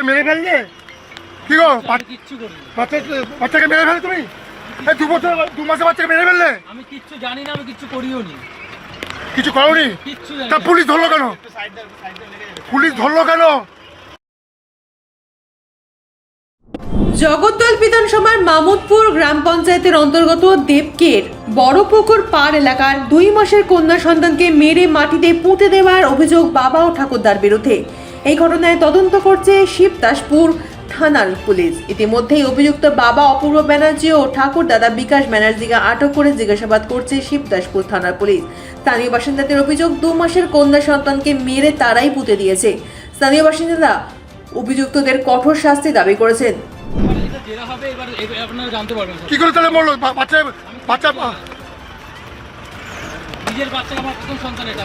মেরে ফেললে কি গো? বাচ্চাকে মেরে ফেলে তুমি? এই 2 মাসের বাচ্চাকে মেরে ফেললে? আমি কিচ্ছু জানি না, আমি কিচ্ছু করিও নি। কিছু করোনি? কিচ্ছু তা পুলিশ ধরলো কেন? পুলিশ ধরলো কেন? জগদ্দল বিধানসভার মামুদপুর গ্রাম পঞ্চায়েতের অন্তর্গত দেবকের বড়পুকুর পাড় এলাকার 2 মাসের কন্যা সন্তানকে মেরে মাটিতে পুঁতে দেওয়ার অভিযোগ বাবা ও ঠাকুরদার বিরুদ্ধে। এই ঘটনায় তদন্ত করছে শিবদাসপুর থানার পুলিশ। ইতিমধ্যেই অভিযুক্ত বাবা অপূর্ব ব্যানার্জি ও ঠাকুর দাদা বিকাশ ব্যানার্জিকে আটক করে জিজ্ঞাসাবাদ করছে শিবদাসপুর থানার পুলিশ। স্থানীয় বাসিন্দাদের অভিযোগ 2 মাসের কন্যা সন্তানকে মেরে তারাই পুঁতে দিয়েছে। স্থানীয় বাসিন্দারা অভিযুক্তদের কঠোর শাস্তি দাবি করেছেন। কি করে তাহলে মরলো বাচ্চা? নিজের বাচ্চা, আমার প্রথম সন্তান এটা।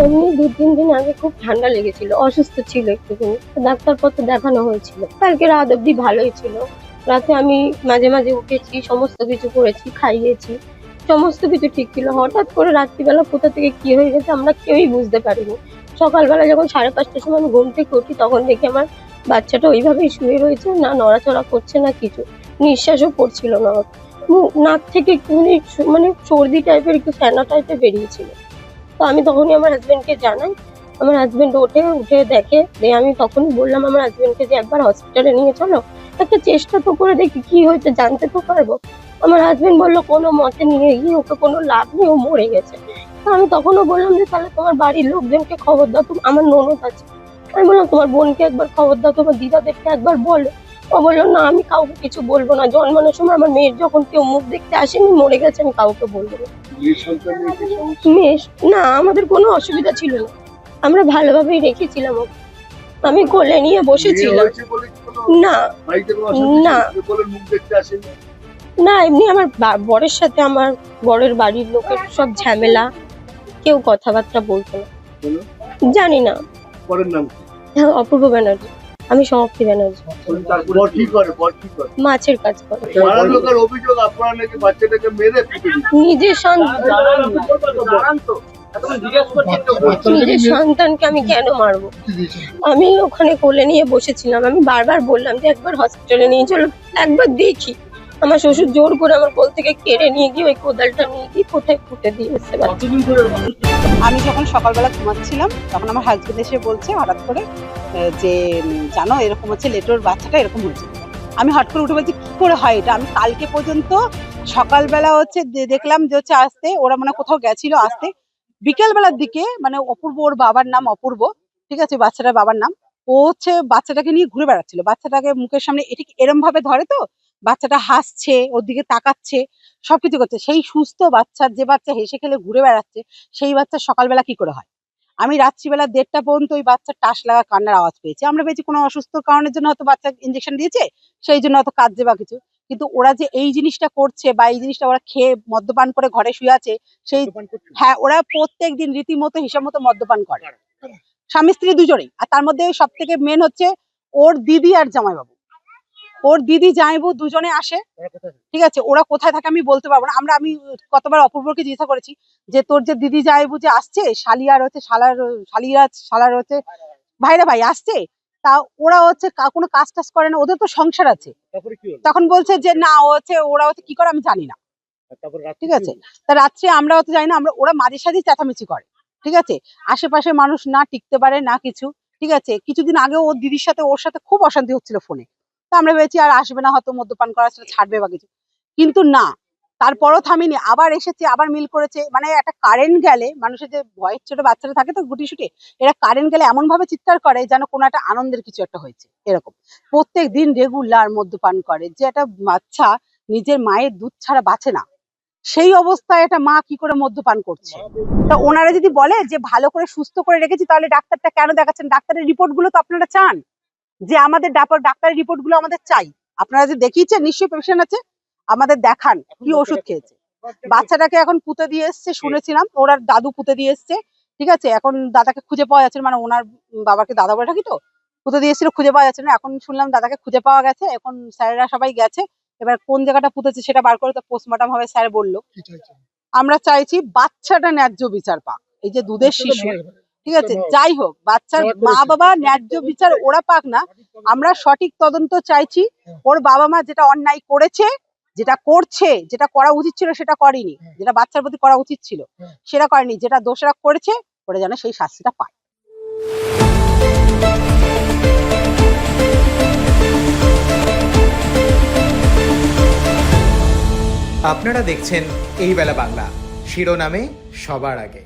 এমনি 2-3 দিন আগে খুব ঠান্ডা লেগেছিল, অসুস্থ ছিল একটুখানি, ডাক্তারপত্র দেখানো হয়েছিল। কালকে রাত অব্দি ভালোই ছিল। রাতে আমি মাঝে মাঝে উঠেছি, সমস্ত কিছু করেছি, খাইয়েছি, সমস্ত কিছু ঠিক ছিল। হঠাৎ করে রাত্রিবেলা কোথা থেকে কি হয়ে গেছে আমরা কেউই বুঝতে পারিনি। সকালবেলা যখন 5:30টার সময় আমি ঘুম থেকে উঠি তখন দেখি আমার বাচ্চাটা ওইভাবেই শুয়ে রয়েছে, না নড়াচড়া করছে না কিছু, নিঃশ্বাসও পড়ছিল না। নাক থেকে মানে সর্দি টাইপের, একটু ফেনা টাইপের বেরিয়েছিল। তো আমি তখনই আমার হাজবেন্ডকে জানাই। আমার হাজবেন্ড উঠে দেখে, আমি তখনই বললাম আমার হাজবেন্ডকে যে একবার হসপিটালে নিয়ে চলো, একটা চেষ্টা তো করে দেখি কি হয়েছে, জানতে তো পারবো। আমার হাজবেন্ড বললো কোনো মতে নিয়ে গিয়ে ওকে কোনো লাভ নেই, ও মরে গেছে। তো আমি তখনও বললাম যে তাহলে তোমার বাড়ির লোকজনকে খবর দাও, আমার ননদ আছে, আমি বললাম তোমার বোনকে একবার খবর দাও, তোমার দিদাদেরকে একবার বলো। ও বললো না আমি কাউকে কিছু বলবো না, জন্মানোর সময় আমার মেয়ের যখন কেউ মুখ দেখতে আসেনি, মরে গেছে, আমি কাউকে বলবো না। না, আমাদের কোনো অসুবিধা ছিল না, আমরা ভালোভাবেই রেখেছিলাম ওকে। আমি কোলে নিয়ে বসেছিলাম। না না না, এমনি আমার বরের সাথে আমার বরের বাড়ির লোকের সব ঝামেলা, কেউ কথাবার্তা বলতো না। জানি না। হ্যাঁ, অপূর্ব ব্যানার্জি। আমি সমাপ্তি ব্যানার্জি। মাছের কাজ করে। নিজের সন্তানকে আমি কেন মারবো? আমি ওখানে কোলে নিয়ে বসেছিলাম, আমি বারবার বললাম যে একবার হসপিটালে নিয়ে চলো, একবার দেখি। আমার শ্বশুর জোর করে আমার কোল থেকে কেড়ে নিয়ে গিয়ে ওই কোদালটা নিয়ে গিয়ে কোথায় ফুটে দিয়ে এসছে। আমি যখন সকালবেলা ঘুমাচ্ছিলাম তখন আমার হাজবেন্ড এসে বলছে হঠাৎ করে যে জানো এরকম হচ্ছে, লেটোর বাচ্চাটা এরকম হয়েছে। আমি হঠাৎ করে উঠে বলছি কি করে হয় এটা? আমি কালকে পর্যন্ত সকালবেলা হচ্ছে দেখলাম যে হচ্ছে আসতে ওরা মানে কোথাও গেছিল, আসতে বিকেলবেলার দিকে মানে অপূর্ব, ওর বাবার নাম অপূর্ব, ঠিক আছে, বাচ্চাটার বাবার নাম, ও হচ্ছে বাচ্চাটাকে নিয়ে ঘুরে বেড়াচ্ছিল। বাচ্চাটাকে মুখের সামনে এটি এরম ভাবে ধরে, তো বাচ্চাটা হাসছে, ওর দিকে তাকাচ্ছে, সবকিছু করছে। সেই সুস্থ বাচ্চার, যে বাচ্চা হেসে খেলে ঘুরে বেড়াচ্ছে, সেই বাচ্চা সকালবেলা কি করে হয়? আমি রাত্রিবেলা 1:30টা পর্যন্ত ওই বাচ্চার টাস লাগা কান্নার আওয়াজ পেয়েছি। আমরা পেয়েছি কোনো অসুস্থ কারণের জন্য হয়তো বাচ্চা ইঞ্জেকশন দিয়েছে, সেই জন্য হয়তো কাঁদছে বা কিছু। কিন্তু ওরা যে এই জিনিসটা করছে বা এই জিনিসটা ওরা খেয়ে মদ্যপান করে ঘরে শুয়ে আছে, সেই হ্যাঁ, ওরা প্রত্যেক দিন রীতিমতো হিসাব মতো মদ্যপান করে, স্বামী স্ত্রী দুজনেই। আর তার মধ্যে সব থেকে মেন হচ্ছে ওর দিদি আর জামাইবাবু, ওর দিদি জামাইবাবু দুজনে আসে, ঠিক আছে। ওরা কোথায় থাকে আমি বলতে পারবো না। আমি কতবার অপূর্বকে জিজ্ঞাসা করেছি যে তোর যে দিদি জামাইবাবু যে আসছে, শালিয়ার হচ্ছে শালার হচ্ছে ভাইরা ভাই আসছে, তা ওরা হচ্ছে কোনো কাজ টাজ করে না, ওদের তো সংসার আছে। তখন বলছে যে না, ওরা হচ্ছে কি করে আমি জানি না, ঠিক আছে। তা রাত্রে আমরা হচ্ছে জানি না, ওরা মাঝে সাঝে চেঁচামেচি করে, ঠিক আছে। আশেপাশে মানুষ না টিকতে পারে না কিছু, ঠিক আছে। কিছুদিন আগে ওর দিদির সাথে ওর সাথে খুব অশান্তি হচ্ছিল ফোনে, তো আমরা ভেবেছি আর আসবে না, হয়তো মদ্যপান করা ছাড়বে বা কিছু, কিন্তু না, তারপরও থামিনি, আবার এসেছে, আবার মিল করেছে। মানে একটা কারেন্ট গেলে মানুষের যে ভয়ের ছোট বাচ্চারা থাকে তো গুটি সুটি, এরা কারেন্ট গেলে এমন ভাবে চিৎকার করে যেন কোনো একটা আনন্দের কিছু একটা হয়েছে এরকম। প্রত্যেক দিন রেগুলার মদ্যপান করে, যে একটা বাচ্চা নিজের মায়ের দুধ ছাড়া বাঁচে না, সেই অবস্থায় একটা মা কি করে মদ্যপান করছে? তা ওনারা যদি বলে যে ভালো করে সুস্থ করে রেখেছি, তাহলে ডাক্তারটা কেন দেখাচ্ছেন? ডাক্তারের রিপোর্ট গুলো তো আপনারা চান, যে আমাদের ডাক্তারের রিপোর্ট গুলো আমাদের চাই। আপনারা যে দেখিয়েছেন, নিশ্চয়ই পেশেন্ট আছে, আমাদের দেখান কি ওষুধ খেয়েছে। বাচ্চাটাকে এখন পুঁতে দিয়ে এসছে শুনেছিলাম, ওনার দাদু পুঁতে দিয়ে এসছে, ঠিক আছে। এখন দাদাকে খুঁজে পাওয়া যাচ্ছে না, মানে ওনার বাবাকে দাদা বলে থাকি, তো পুঁতে দিয়ে এসেছিল, খুঁজে পাওয়া যাচ্ছে না। এখন শুনলাম দাদাকে খুঁজে পাওয়া গেছে, এখন স্যারেরা সবাই গেছে, এবার কোন জায়গাটা পুঁতেছে সেটা বার করে তো পোস্টমর্টম হবে স্যার বললো। আমরা চাইছি বাচ্চাটা ন্যায্য বিচার পাক, এই যে দুধের শিশু, ঠিক আছে, যাই হোক, বাচ্চার মা বাবা ন্যায্য বিচার ওরা পাক না, আমরা সঠিক তদন্ত চাইছি। ওর বাবা মা যেটা অন্যায় করেছে, যেটা করছে, যেটা করা উচিত ছিল সেটা করেনি, যেটা বাচ্চার প্রতি করা উচিত ছিল সেটা করেনি, যেটা দোষরা করেছে ওরা যেন সেই শাস্তিটা পায়। আপনারা দেখছেন এই বেলা বাংলা, শিরোনামে সবার আগে।